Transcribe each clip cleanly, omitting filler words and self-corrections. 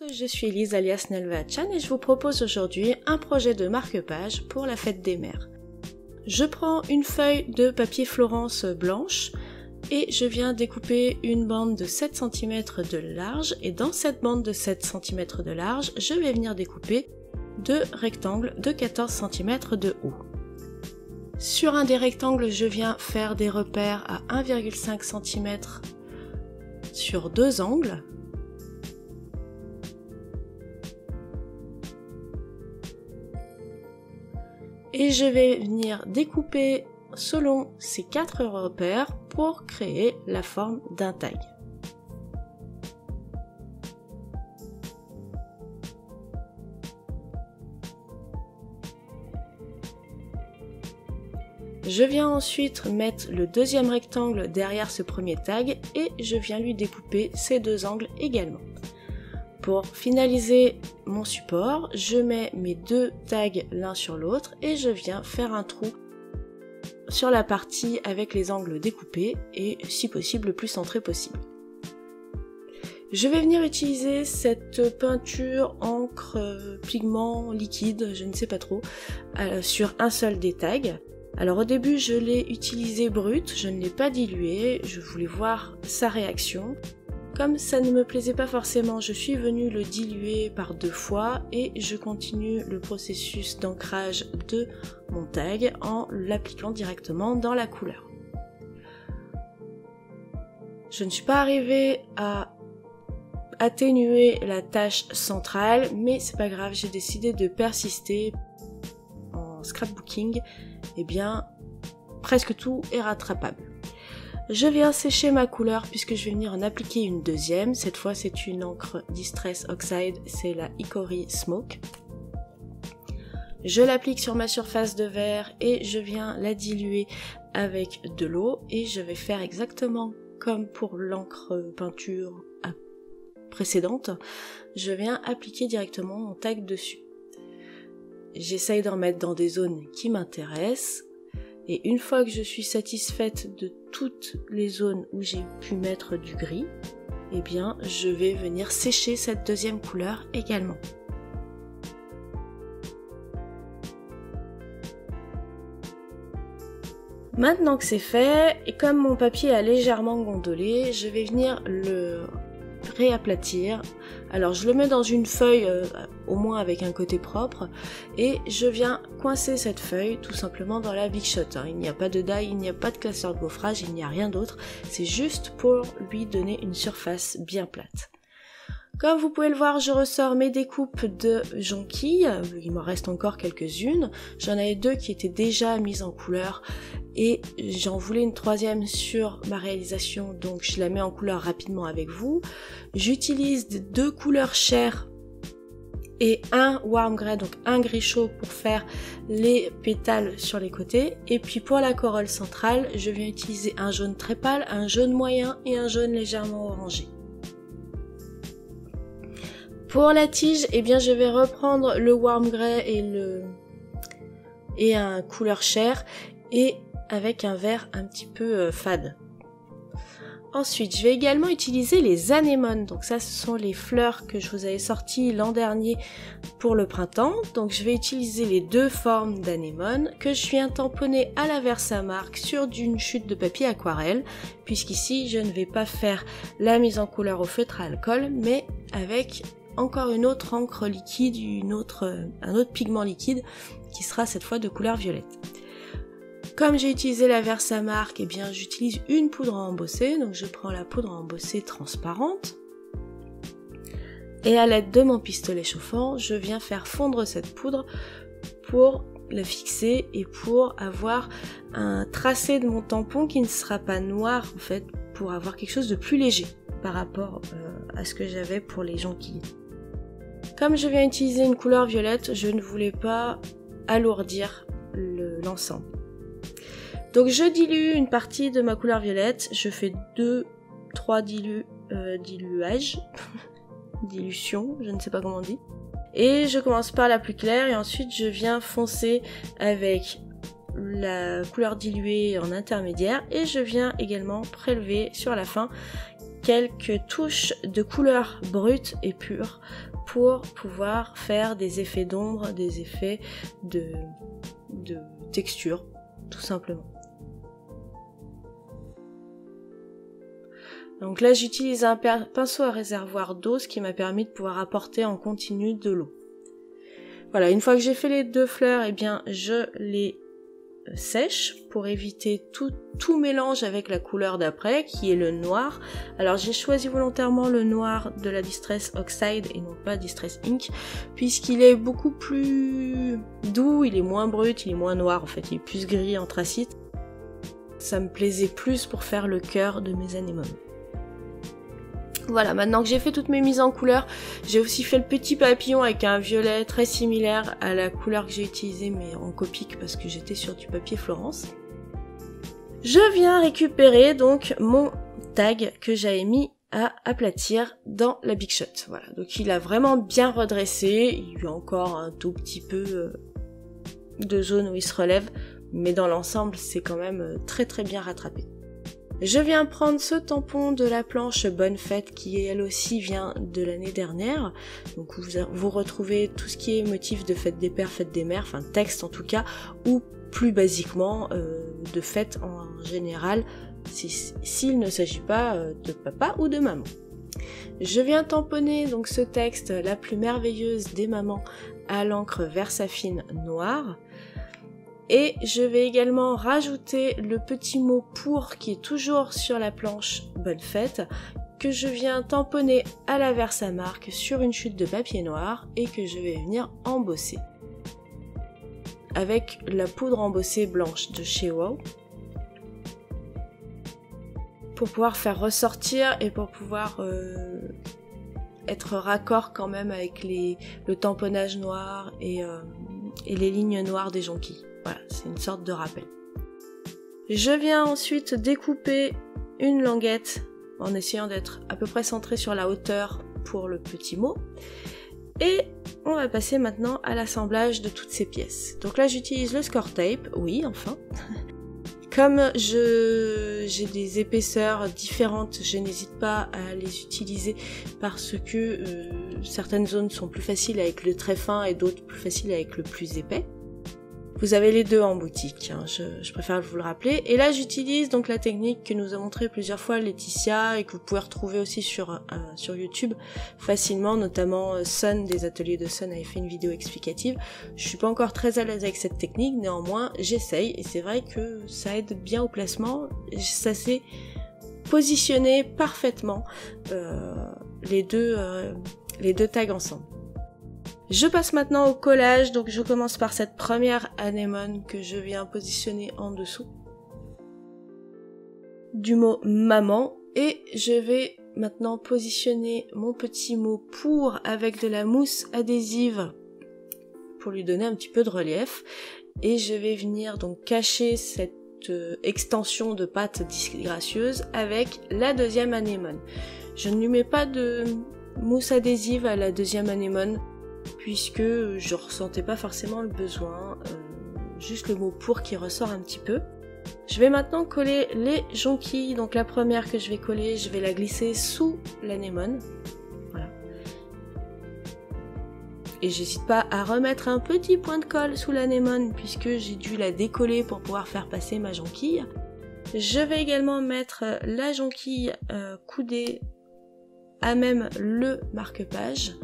Je suis Elise alias Nelva-chan et je vous propose aujourd'hui un projet de marque-page pour la fête des mères. Je prends une feuille de papier Florence blanche et je viens découper une bande de 7 cm de large et dans cette bande de 7 cm de large, je vais venir découper deux rectangles de 14 cm de haut. Sur un des rectangles, je viens faire des repères à 1,5 cm sur deux angles. Et je vais venir découper selon ces 4 repères pour créer la forme d'un tag. Je viens ensuite mettre le deuxième rectangle derrière ce premier tag et je viens lui découper ces deux angles également. Pour finaliser mon support, je mets mes deux tags l'un sur l'autre et je viens faire un trou sur la partie avec les angles découpés et si possible le plus centré possible. Je vais venir utiliser cette peinture encre pigment liquide, je ne sais pas trop, sur un seul des tags. Alors au début je l'ai utilisé brut, je ne l'ai pas dilué, je voulais voir sa réaction. Comme ça ne me plaisait pas forcément, je suis venue le diluer par 2 fois et je continue le processus d'ancrage de mon tag en l'appliquant directement dans la couleur. Je ne suis pas arrivée à atténuer la tache centrale, mais c'est pas grave, j'ai décidé de persister. En scrapbooking, eh bien, presque tout est rattrapable. Je viens sécher ma couleur puisque je vais venir en appliquer une deuxième. Cette fois, c'est une encre Distress Oxide, c'est la Hickory Smoke. Je l'applique sur ma surface de verre et je viens la diluer avec de l'eau et je vais faire exactement comme pour l'encre peinture précédente. Je viens appliquer directement mon tag dessus. J'essaye d'en mettre dans des zones qui m'intéressent. Et une fois que je suis satisfaite de toutes les zones où j'ai pu mettre du gris, eh bien, je vais venir sécher cette deuxième couleur également. Maintenant que c'est fait, et comme mon papier a légèrement gondolé, je vais venir le réaplatir. Alors je le mets dans une feuille au moins avec un côté propre et je viens coincer cette feuille tout simplement dans la Big Shot. Il n'y a pas de die, il n'y a pas de classeur de gaufrage, il n'y a rien d'autre, c'est juste pour lui donner une surface bien plate. Comme vous pouvez le voir, je ressors mes découpes de jonquilles, il m'en reste encore quelques-unes, j'en avais 2 qui étaient déjà mises en couleur et j'en voulais une troisième sur ma réalisation, donc je la mets en couleur rapidement avec vous. J'utilise 2 couleurs chères et un warm grey, donc un gris chaud pour faire les pétales sur les côtés. Et puis pour la corolle centrale, je viens utiliser un jaune très pâle, un jaune moyen et un jaune légèrement orangé. Pour la tige, eh bien je vais reprendre le warm grey et un couleur chair et avec un vert un petit peu fade. Ensuite, je vais également utiliser les anémones. Donc ça, ce sont les fleurs que je vous avais sorties l'an dernier pour le printemps. Donc je vais utiliser les 2 formes d'anémones que je viens tamponner à la Versamark sur d'une chute de papier aquarelle, puisqu'ici, je ne vais pas faire la mise en couleur au feutre à alcool, mais avec encore une autre encre liquide, un autre pigment liquide qui sera cette fois de couleur violette. Comme j'ai utilisé la Versamark, eh bien j'utilise une poudre à embosser, donc je prends la poudre à embosser transparente et à l'aide de mon pistolet chauffant, je viens faire fondre cette poudre pour la fixer et pour avoir un tracé de mon tampon qui ne sera pas noir en fait, pour avoir quelque chose de plus léger par rapport à ce que j'avais pour les jonquilles. Comme je viens utiliser une couleur violette, je ne voulais pas alourdir l'ensemble. Donc je dilue une partie de ma couleur violette, je fais 2-3 diluages, dilution, je ne sais pas comment on dit. Et je commence par la plus claire et ensuite je viens foncer avec la couleur diluée en intermédiaire et je viens également prélever sur la fin quelques touches de couleur brute et pure pour pouvoir faire des effets d'ombre, des effets de texture, tout simplement. Donc là, j'utilise un pinceau à réservoir d'eau, ce qui m'a permis de pouvoir apporter en continu de l'eau. Voilà, une fois que j'ai fait les 2 fleurs, eh bien, je les sèche pour éviter tout mélange avec la couleur d'après, qui est le noir. Alors, j'ai choisi volontairement le noir de la Distress Oxide et non pas Distress Ink, puisqu'il est beaucoup plus doux, il est moins brut, il est moins noir en fait, il est plus gris anthracite. Ça me plaisait plus pour faire le cœur de mes anémones. Voilà, maintenant que j'ai fait toutes mes mises en couleur, j'ai aussi fait le petit papillon avec un violet très similaire à la couleur que j'ai utilisée mais en copique parce que j'étais sur du papier Florence. Je viens récupérer donc mon tag que j'avais mis à aplatir dans la Big Shot. Voilà, donc il a vraiment bien redressé, il y a encore un tout petit peu de zone où il se relève, mais dans l'ensemble c'est quand même très très bien rattrapé. Je viens prendre ce tampon de la planche Bonne Fête qui elle aussi vient de l'année dernière. Donc vous retrouvez tout ce qui est motif de fête des pères, fête des mères, enfin texte en tout cas, ou plus basiquement de fête en général, s'il ne s'agit pas de papa ou de maman. Je viens tamponner donc ce texte, la plus merveilleuse des mamans, à l'encre Versafine noire. Et je vais également rajouter le petit mot pour qui est toujours sur la planche Bonne Fête, que je viens tamponner à la Versamark sur une chute de papier noir et que je vais venir embosser avec la poudre embossée blanche de chez Wow pour pouvoir faire ressortir et pour pouvoir être raccord quand même avec le tamponnage noir et les lignes noires des jonquilles. Voilà, c'est une sorte de rappel. Je viens ensuite découper une languette en essayant d'être à peu près centrée sur la hauteur pour le petit mot. Et on va passer maintenant à l'assemblage de toutes ces pièces. Donc là j'utilise le score tape, oui enfin. Comme j'ai des épaisseurs différentes, je n'hésite pas à les utiliser parce que certaines zones sont plus faciles avec le très fin et d'autres plus faciles avec le plus épais. Vous avez les deux en boutique, hein, je préfère vous le rappeler. Et là j'utilise donc la technique que nous a montré plusieurs fois Laetitia et que vous pouvez retrouver aussi sur YouTube facilement, notamment Sun des ateliers de Sun avait fait une vidéo explicative. Je suis pas encore très à l'aise avec cette technique, néanmoins j'essaye et c'est vrai que ça aide bien au placement, ça s'est positionné parfaitement les deux tags ensemble. Je passe maintenant au collage, donc je commence par cette première anémone que je viens positionner en dessous du mot maman et je vais maintenant positionner mon petit mot pour avec de la mousse adhésive pour lui donner un petit peu de relief et je vais venir donc cacher cette extension de pâte disgracieuse avec la deuxième anémone. Je ne lui mets pas de mousse adhésive à la deuxième anémone puisque je ressentais pas forcément le besoin, juste le mot pour qui ressort un petit peu. Je vais maintenant coller les jonquilles, donc la première que je vais coller, je vais la glisser sous l'anémone, voilà. Et j'hésite pas à remettre un petit point de colle sous l'anémone puisque j'ai dû la décoller pour pouvoir faire passer ma jonquille. Je vais également mettre la jonquille coudée à même le marque-page.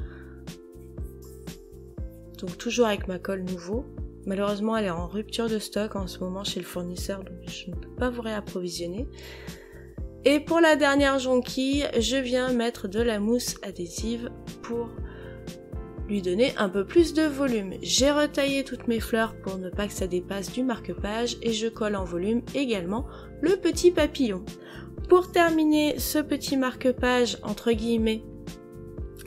Donc toujours avec ma colle nouveau. Malheureusement elle est en rupture de stock en ce moment chez le fournisseur donc je ne peux pas vous réapprovisionner. Et pour la dernière jonquille, je viens mettre de la mousse adhésive pour lui donner un peu plus de volume. J'ai retaillé toutes mes fleurs pour ne pas que ça dépasse du marque-page et je colle en volume également le petit papillon. Pour terminer ce petit marque-page entre guillemets,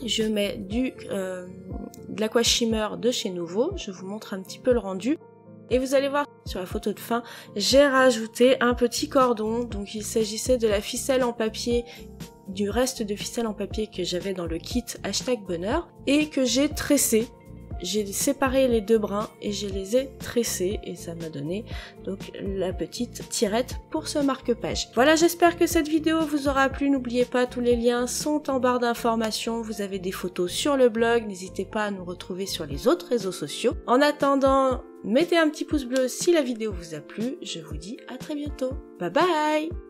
je mets de l'Aqua Shimmer de chez Nouveau, je vous montre un petit peu le rendu. Et vous allez voir sur la photo de fin, j'ai rajouté un petit cordon, donc il s'agissait de la ficelle en papier, du reste de ficelle en papier que j'avais dans le kit #bonheur, et que j'ai tressé j'ai séparé les deux brins et je les ai tressés et ça m'a donné donc la petite tirette pour ce marque-page. Voilà, j'espère que cette vidéo vous aura plu. N'oubliez pas, tous les liens sont en barre d'informations. Vous avez des photos sur le blog. N'hésitez pas à nous retrouver sur les autres réseaux sociaux. En attendant, mettez un petit pouce bleu si la vidéo vous a plu. Je vous dis à très bientôt. Bye bye!